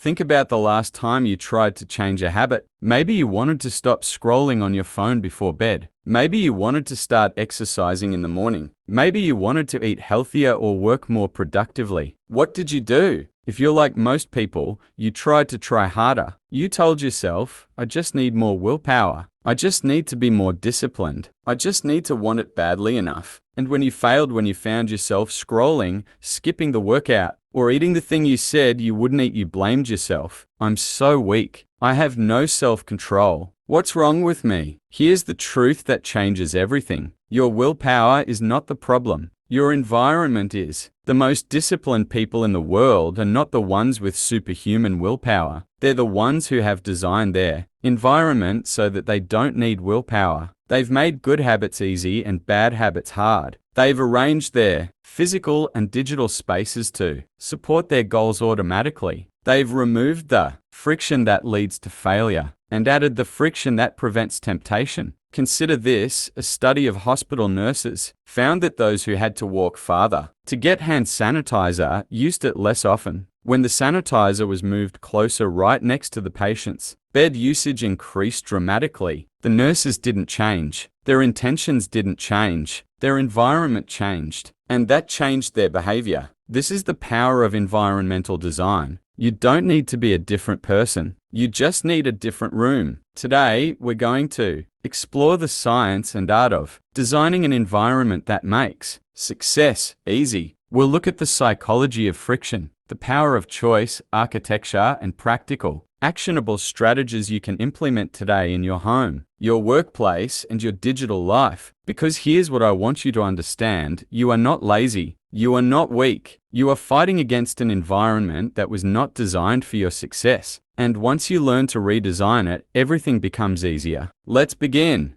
Think about the last time you tried to change a habit. Maybe you wanted to stop scrolling on your phone before bed. Maybe you wanted to start exercising in the morning. Maybe you wanted to eat healthier or work more productively. What did you do? If you're like most people, you tried to try harder. You told yourself, I just need more willpower. I just need to be more disciplined. I just need to want it badly enough. And when you failed, when you found yourself scrolling, skipping the workout, or eating the thing you said you wouldn't eat, you blamed yourself. I'm so weak. I have no self-control. What's wrong with me? Here's the truth that changes everything. Your willpower is not the problem. Your environment is. The most disciplined people in the world are not the ones with superhuman willpower. They're the ones who have designed their environment so that they don't need willpower. They've made good habits easy and bad habits hard. They've arranged their physical and digital spaces to support their goals automatically. They've removed the friction that leads to failure and added the friction that prevents temptation. Consider this: a study of hospital nurses found that those who had to walk farther to get hand sanitizer used it less often. When the sanitizer was moved closer right next to the patients, bed usage increased dramatically. The nurses didn't change. Their intentions didn't change. Their environment changed, and that changed their behavior. This is the power of environmental design. You don't need to be a different person. You just need a different room. Today, we're going to explore the science and art of designing an environment that makes success easy. We'll look at the psychology of friction, the power of choice, architecture, and practical, actionable strategies you can implement today in your home, your workplace, and your digital life. Because here's what I want you to understand: you are not lazy. You are not weak. You are fighting against an environment that was not designed for your success. And once you learn to redesign it, everything becomes easier. Let's begin.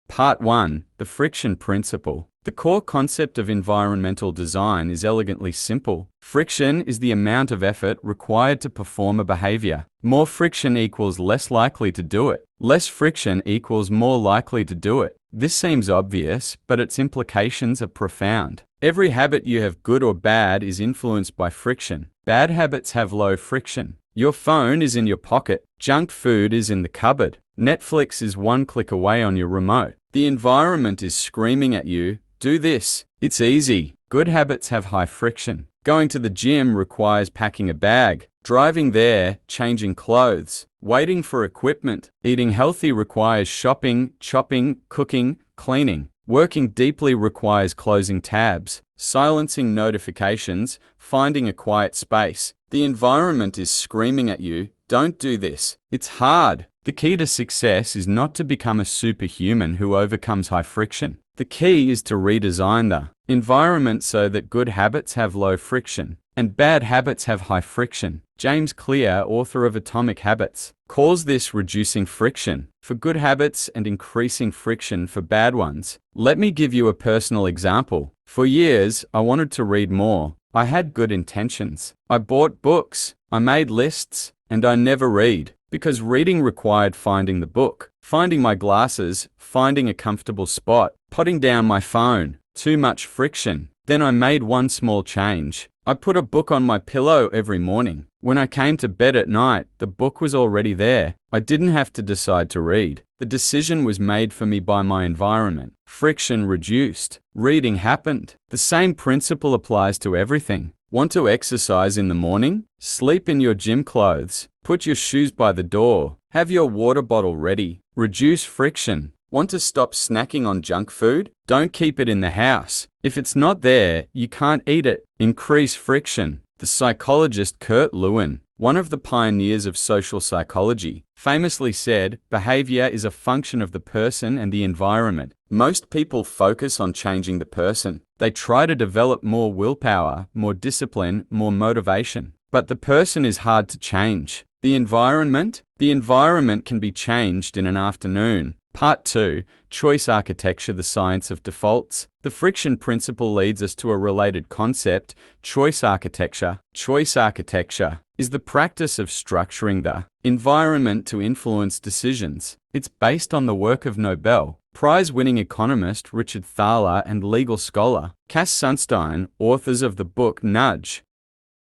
Part 1. The friction principle. The core concept of environmental design is elegantly simple. Friction is the amount of effort required to perform a behavior. More friction equals less likely to do it. Less friction equals more likely to do it. This seems obvious, but its implications are profound. Every habit you have, good or bad, is influenced by friction. Bad habits have low friction. Your phone is in your pocket. Junk food is in the cupboard. Netflix is one click away on your remote. The environment is screaming at you, do this. It's easy. Good habits have high friction. Going to the gym requires packing a bag. Driving there, changing clothes, waiting for equipment. Eating healthy requires shopping, chopping, cooking, cleaning. Working deeply requires closing tabs, silencing notifications, finding a quiet space. The environment is screaming at you, don't do this. It's hard. The key to success is not to become a superhuman who overcomes high friction. The key is to redesign the environment so that good habits have low friction and bad habits have high friction. James Clear, author of Atomic Habits, calls this reducing friction for good habits and increasing friction for bad ones. Let me give you a personal example. For years, I wanted to read more. I had good intentions. I bought books, I made lists, and I never read. Because reading required finding the book, finding my glasses, finding a comfortable spot, putting down my phone. Too much friction. Then I made one small change. I put a book on my pillow every morning. When I came to bed at night, the book was already there. I didn't have to decide to read. The decision was made for me by my environment. Friction reduced. Reading happened. The same principle applies to everything. Want to exercise in the morning? Sleep in your gym clothes. Put your shoes by the door. Have your water bottle ready. Reduce friction. Want to stop snacking on junk food? Don't keep it in the house. If it's not there, you can't eat it. Increase friction. The psychologist Kurt Lewin, one of the pioneers of social psychology, famously said, behavior is a function of the person and the environment. Most people focus on changing the person. They try to develop more willpower, more discipline, more motivation. But the person is hard to change. The environment? The environment can be changed in an afternoon. Part 2. Choice Architecture, the Science of Defaults. The friction principle leads us to a related concept, choice architecture. Choice architecture is the practice of structuring the environment to influence decisions. It's based on the work of Nobel Prize-winning economist Richard Thaler and legal scholar Cass Sunstein, authors of the book Nudge.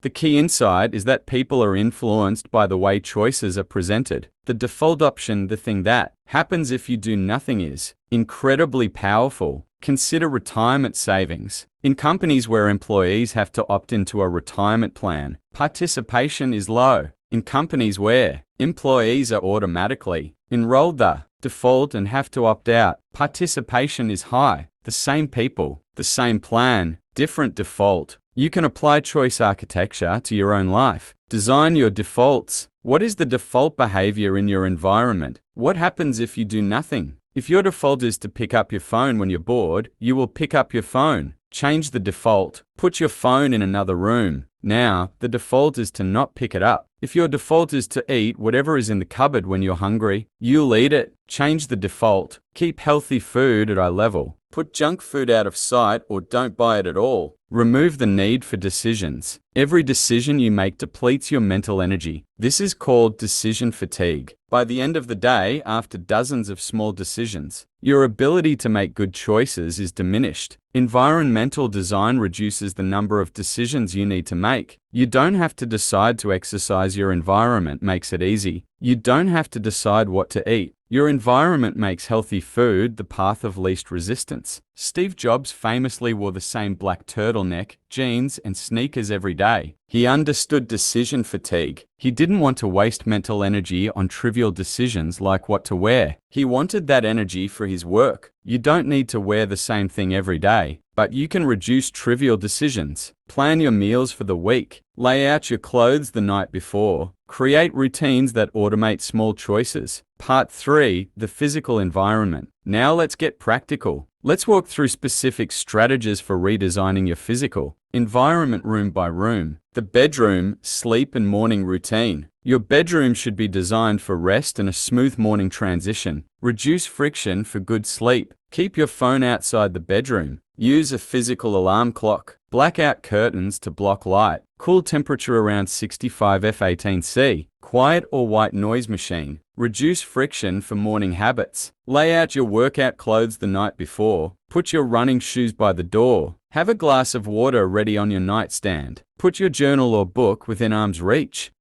The key insight is that people are influenced by the way choices are presented. The default option, the thing that happens if you do nothing, is incredibly powerful. Consider retirement savings. In companies where employees have to opt into a retirement plan, participation is low. In companies where employees are automatically enrolled, the default, and have to opt out, participation is high. The same people, the same plan, different default. You can apply choice architecture to your own life. Design your defaults. What is the default behavior in your environment? What happens if you do nothing? If your default is to pick up your phone when you're bored, you will pick up your phone. Change the default. Put your phone in another room. Now, the default is to not pick it up. If your default is to eat whatever is in the cupboard when you're hungry, you'll eat it. Change the default. Keep healthy food at eye level. Put junk food out of sight or don't buy it at all. Remove the need for decisions. Every decision you make depletes your mental energy. This is called decision fatigue. By the end of the day, after dozens of small decisions, your ability to make good choices is diminished. Environmental design reduces the number of decisions you need to make. You don't have to decide to exercise. Your environment makes it easy. You don't have to decide what to eat. Your environment makes healthy food the path of least resistance. Steve Jobs famously wore the same black turtleneck, jeans, and sneakers every day. He understood decision fatigue. He didn't want to waste mental energy on trivial decisions like what to wear. He wanted that energy for his work. You don't need to wear the same thing every day, but you can reduce trivial decisions. Plan your meals for the week. Lay out your clothes the night before. Create routines that automate small choices. Part 3, the physical environment. Now let's get practical. Let's walk through specific strategies for redesigning your physical environment room by room. The bedroom, sleep and morning routine. Your bedroom should be designed for rest and a smooth morning transition. Reduce friction for good sleep. Keep your phone outside the bedroom. Use a physical alarm clock. Blackout curtains to block light. Cool temperature around 65 F18C. Quiet or white noise machine. Reduce friction for morning habits. Lay out your workout clothes the night before. Put your running shoes by the door. Have a glass of water ready on your nightstand. Put your journal or book within arm's reach.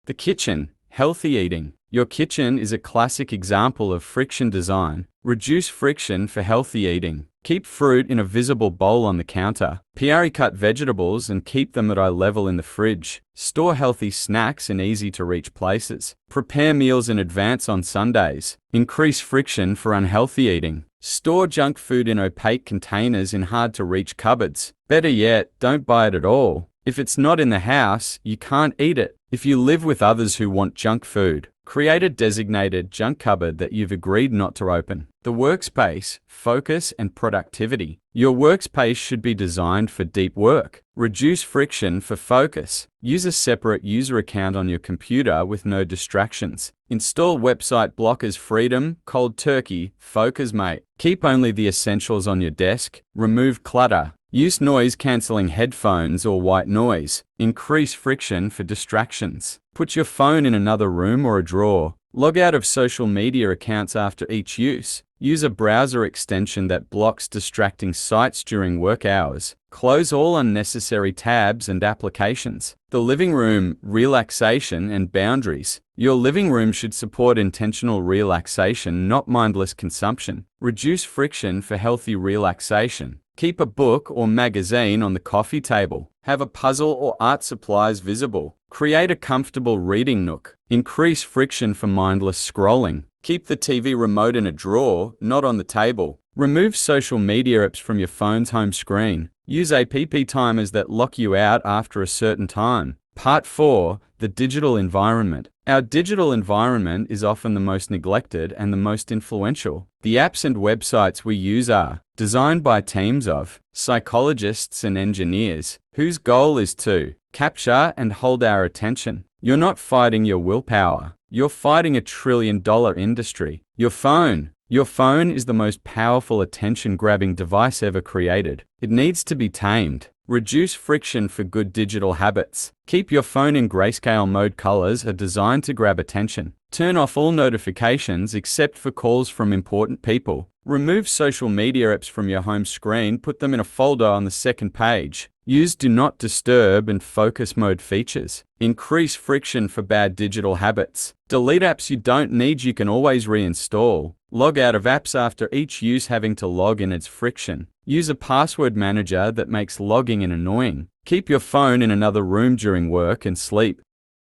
The kitchen. Healthy eating. Your kitchen is a classic example of friction design. Reduce friction for healthy eating. Keep fruit in a visible bowl on the counter. Cut vegetables and keep them at eye level in the fridge. Store healthy snacks in easy-to-reach places. Prepare meals in advance on Sundays. Increase friction for unhealthy eating. Store junk food in opaque containers in hard-to-reach cupboards. Better yet, don't buy it at all. If it's not in the house, you can't eat it. If you live with others who want junk food, create a designated junk cupboard that you've agreed not to open. The workspace, focus and productivity. Your workspace should be designed for deep work. Reduce friction for focus. Use a separate user account on your computer with no distractions. Install website blockers. Freedom, cold turkey, focus mate. Keep only the essentials on your desk. Remove clutter. Use noise-cancelling headphones or white noise. Increase friction for distractions. Put your phone in another room or a drawer. Log out of social media accounts after each use. Use a browser extension that blocks distracting sites during work hours. Close all unnecessary tabs and applications. The living room, relaxation and boundaries. Your living room should support intentional relaxation, not mindless consumption. Reduce friction for healthy relaxation. Keep a book or magazine on the coffee table. Have a puzzle or art supplies visible. Create a comfortable reading nook. Increase friction for mindless scrolling. Keep the TV remote in a drawer, not on the table. Remove social media apps from your phone's home screen. Use app timers that lock you out after a certain time. Part 4, the digital environment. Our digital environment is often the most neglected and the most influential. The apps and websites we use are designed by teams of psychologists and engineers, whose goal is to capture and hold our attention. You're not fighting your willpower. You're fighting $1 trillion industry. Your phone is the most powerful attention-grabbing device ever created. It needs to be tamed. Reduce friction for good digital habits. Keep your phone in grayscale mode. Colors are designed to grab attention. Turn off all notifications except for calls from important people. Remove social media apps from your home screen, put them in a folder on the second page. Use Do Not Disturb and Focus Mode features. Increase friction for bad digital habits. Delete apps you don't need, you can always reinstall. Log out of apps after each use, having to log in adds friction. Use a password manager that makes logging in annoying. Keep your phone in another room during work and sleep.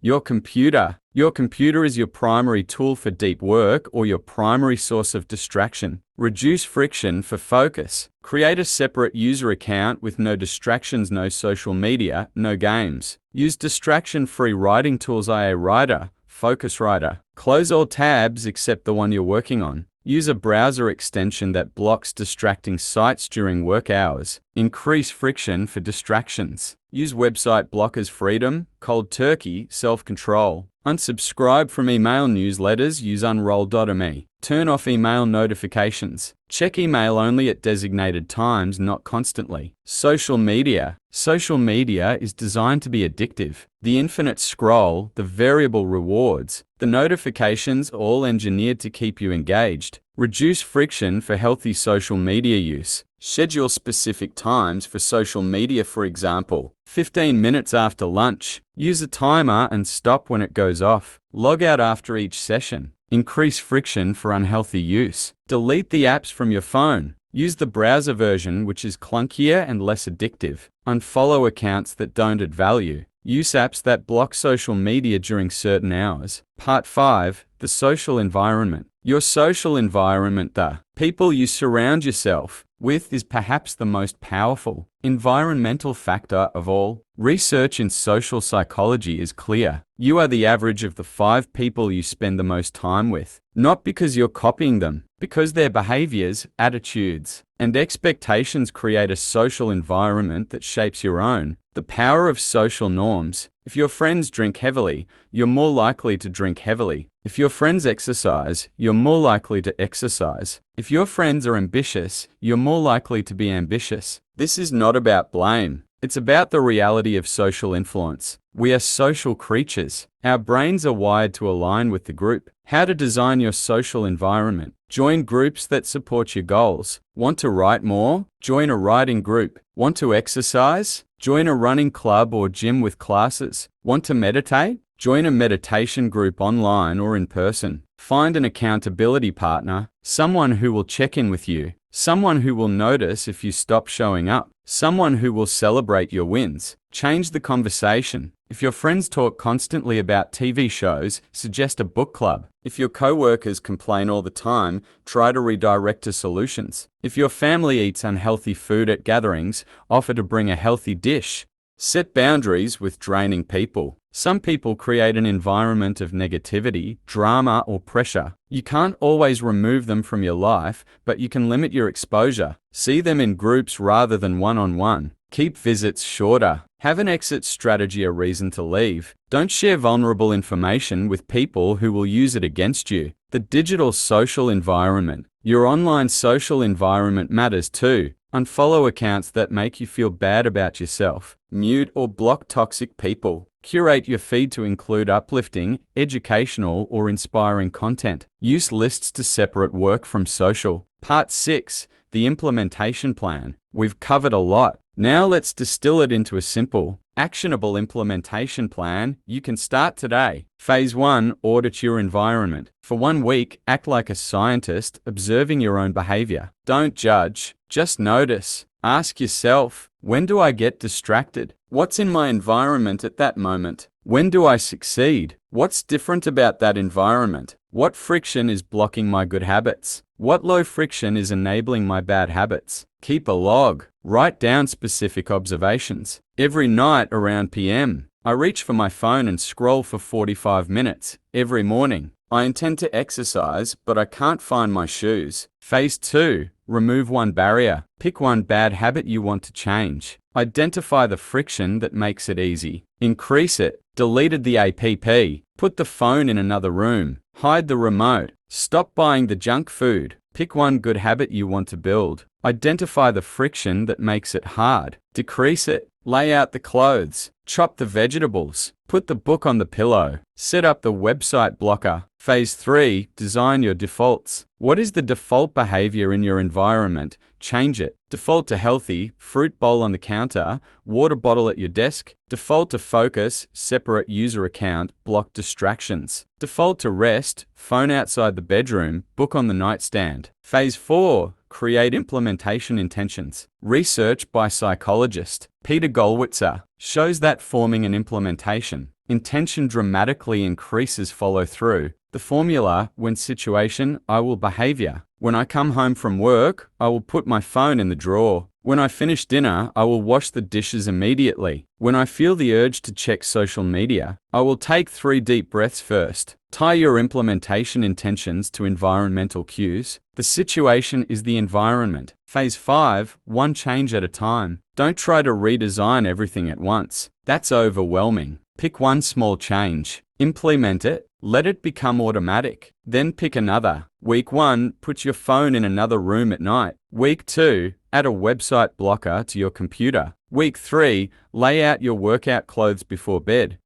Your computer. Your computer is your primary tool for deep work or your primary source of distraction. Reduce friction for focus. Create a separate user account with no distractions, no social media, no games. Use distraction-free writing tools, i.e. Writer, Focus Writer. Close all tabs except the one you're working on. Use a browser extension that blocks distracting sites during work hours. Increase friction for distractions. Use website blockers, freedom, cold turkey, self-control. Unsubscribe from email newsletters, use unroll.me. Turn off email notifications. Check email only at designated times, not constantly. Social media. Social media is designed to be addictive. The infinite scroll, the variable rewards, the notifications, all engineered to keep you engaged. Reduce friction for healthy social media use. Schedule specific times for social media, for example, 15 minutes after lunch. Use a timer and stop when it goes off. Log out after each session. Increase friction for unhealthy use. Delete the apps from your phone. Use the browser version, which is clunkier and less addictive. Unfollow accounts that don't add value. Use apps that block social media during certain hours. Part 5. The social environment. Your social environment, the people you surround yourself with, is perhaps the most powerful environmental factor of all. Research in social psychology is clear. You are the average of the 5 people you spend the most time with. Not because you're copying them, because their behaviors, attitudes, and expectations create a social environment that shapes your own. The power of social norms. If your friends drink heavily, you're more likely to drink heavily. If your friends exercise, you're more likely to exercise. If your friends are ambitious, you're more likely to be ambitious. This is not about blame. It's about the reality of social influence. We are social creatures. Our brains are wired to align with the group. How to design your social environment. Join groups that support your goals. Want to write more? Join a writing group. Want to exercise? Join a running club or gym with classes. Want to meditate? Join a meditation group online or in person. Find an accountability partner, someone who will check in with you, someone who will notice if you stop showing up, someone who will celebrate your wins. Change the conversation. If your friends talk constantly about TV shows, suggest a book club. If your coworkers complain all the time, try to redirect to solutions. If your family eats unhealthy food at gatherings, offer to bring a healthy dish. Set boundaries with draining people. Some people create an environment of negativity, drama, or pressure. You can't always remove them from your life, but you can limit your exposure. See them in groups rather than one-on-one. Keep visits shorter. Have an exit strategy, a reason to leave. Don't share vulnerable information with people who will use it against you. The digital social environment. Your online social environment matters too. Unfollow accounts that make you feel bad about yourself. Mute or block toxic people. Curate your feed to include uplifting, educational, or inspiring content. Use lists to separate work from social. Part 6. The implementation plan. We've covered a lot. Now let's distill it into a simple, actionable implementation plan you can start today. Phase 1. Audit your environment. For 1 week, act like a scientist, observing your own behavior. Don't judge, just notice. Ask yourself, when do I get distracted? What's in my environment at that moment? When do I succeed? What's different about that environment? What friction is blocking my good habits? What low friction is enabling my bad habits? Keep a log. Write down specific observations. Every night around PM, I reach for my phone and scroll for 45 minutes. Every morning, I intend to exercise, but I can't find my shoes. Phase 2. Remove one barrier. Pick one bad habit you want to change. Identify the friction that makes it easy. Increase it. Deleted the app. Put the phone in another room. Hide the remote. Stop buying the junk food. Pick one good habit you want to build. Identify the friction that makes it hard. Decrease it. Lay out the clothes. Chop the vegetables. Put the book on the pillow. Set up the website blocker. Phase 3, design your defaults. What is the default behavior in your environment? Change it. Default to healthy, fruit bowl on the counter, water bottle at your desk. Default to focus, separate user account, block distractions. Default to rest, phone outside the bedroom, book on the nightstand. Phase 4, create implementation intentions. Research by psychologist Peter Gollwitzer shows that forming an implementation intention dramatically increases follow-through. The formula, when situation, I will behavior. When I come home from work, I will put my phone in the drawer. When I finish dinner, I will wash the dishes immediately. When I feel the urge to check social media, I will take 3 deep breaths first. Tie your implementation intentions to environmental cues. The situation is the environment. Phase 5, one change at a time. Don't try to redesign everything at once. That's overwhelming. Pick one small change. Implement it. Let it become automatic. Then pick another. Week 1, put your phone in another room at night. Week 2, add a website blocker to your computer. Week 3, lay out your workout clothes before bed.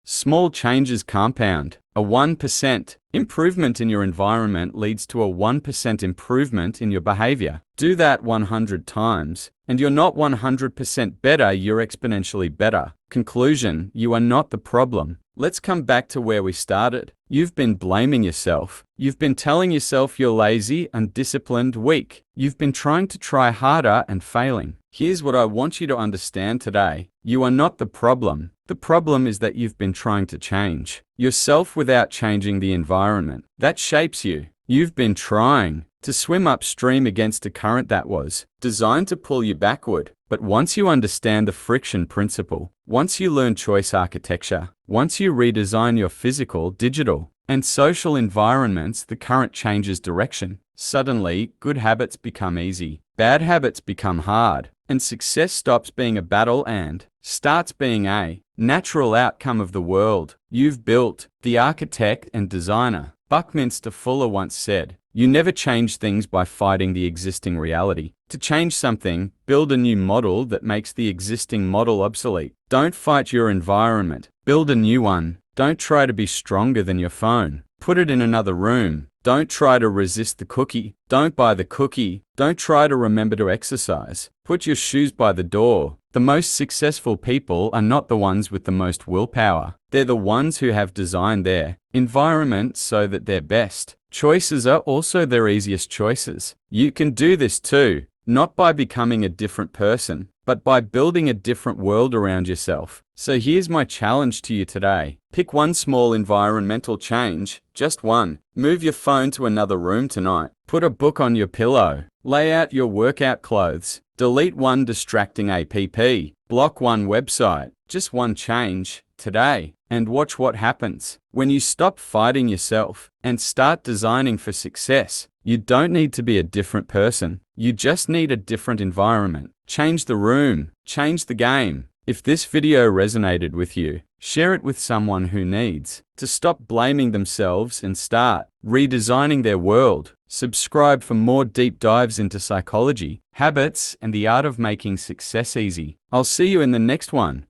Small changes compound. A 1% improvement in your environment leads to a 1% improvement in your behavior. Do that 100 times, and you're not 100% better, you're exponentially better. Conclusion, you are not the problem. Let's come back to where we started. You've been blaming yourself. You've been telling yourself you're lazy, undisciplined, weak. You've been trying to try harder and failing. Here's what I want you to understand today. You are not the problem. The problem is that you've been trying to change yourself without changing the environment that shapes you. You've been trying to swim upstream against a current that was designed to pull you backward. But once you understand the friction principle, once you learn choice architecture, once you redesign your physical, digital, and social environments, the current changes direction. Suddenly, good habits become easy, bad habits become hard, and success stops being a battle and starts being a natural outcome of the world you've built. The architect and designer Buckminster Fuller once said, "You never change things by fighting the existing reality. To change something, build a new model that makes the existing model obsolete. Don't fight your environment, build a new one. Don't try to be stronger than your phone. Put it in another room. Don't try to resist the cookie. Don't buy the cookie. Don't try to remember to exercise. Put your shoes by the door." The most successful people are not the ones with the most willpower. They're the ones who have designed their environment so that their best choices are also their easiest choices. You can do this too, not by becoming a different person, but by building a different world around yourself. So here's my challenge to you today. Pick one small environmental change, just one. Move your phone to another room tonight. Put a book on your pillow. Lay out your workout clothes. Delete one distracting app. Block one website. Just one change today. And watch what happens. When you stop fighting yourself and start designing for success, you don't need to be a different person. You just need a different environment. Change the room. Change the game. If this video resonated with you, share it with someone who needs to stop blaming themselves and start redesigning their world. Subscribe for more deep dives into psychology, habits, and the art of making success easy. I'll see you in the next one.